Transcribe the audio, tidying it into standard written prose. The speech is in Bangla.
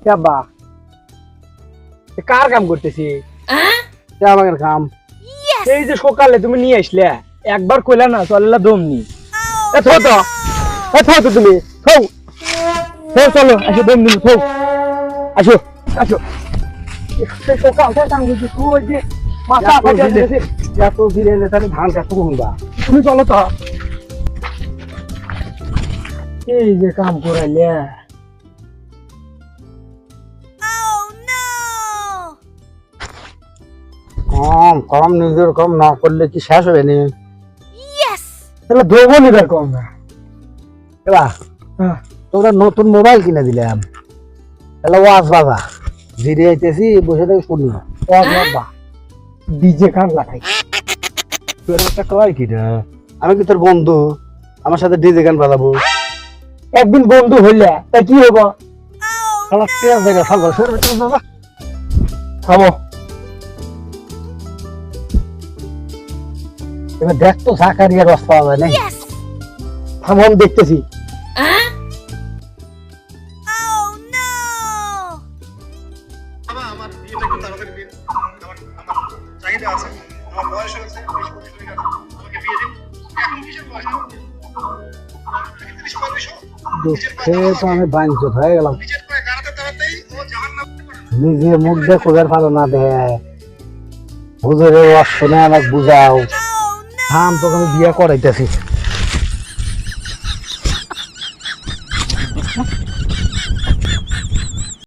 কেবা কার কাম করতেছি আমাদের কাম এই যে সকালে তুমি নিয়ে আসলে একবার কইলা না চললা দম নি থো তো তুমি থো চলো আসো দম নি থো আসো সকাল কাম করছি তুই যে মাথা ফাটিয়ে দিয়েছে এত ধীরে তাহলে ধান কাটতে কোনবা তুমি চলো তো এই যে কাম করাইলে কম নিজের কম না করলে কি শেষ হবে নি তাহলে দেবো নিবার কম না তোরা নতুন মোবাইল কিনে দিলাম তাহলে ওয়াজ বাবা জিরে আইতেছি বসে থেকে শুনি ওয়াজ বাবা ডিজে গান লাগাই তোর একটা কয় কি রে আমি কি তোর বন্ধু আমার সাথে ডিজে গান বাজাবো একদিন বন্ধু হইলে তা কি হবো শালা তেজ জায়গা ফালবা সর বাবা থামো এবার দেখ তো সাকারিয়া রস পাওয়া যায় নাই থামো আমি দেখতেছি আমি বাঞ্চত হয়ে গেলাম নিজে মুখ দিয়ে খোঁজার ভালো না দেয় হুজুরের ওয়াজ শুনে আমাকে বুঝাও থাম তোকে আমি বিয়ে করাইতেছি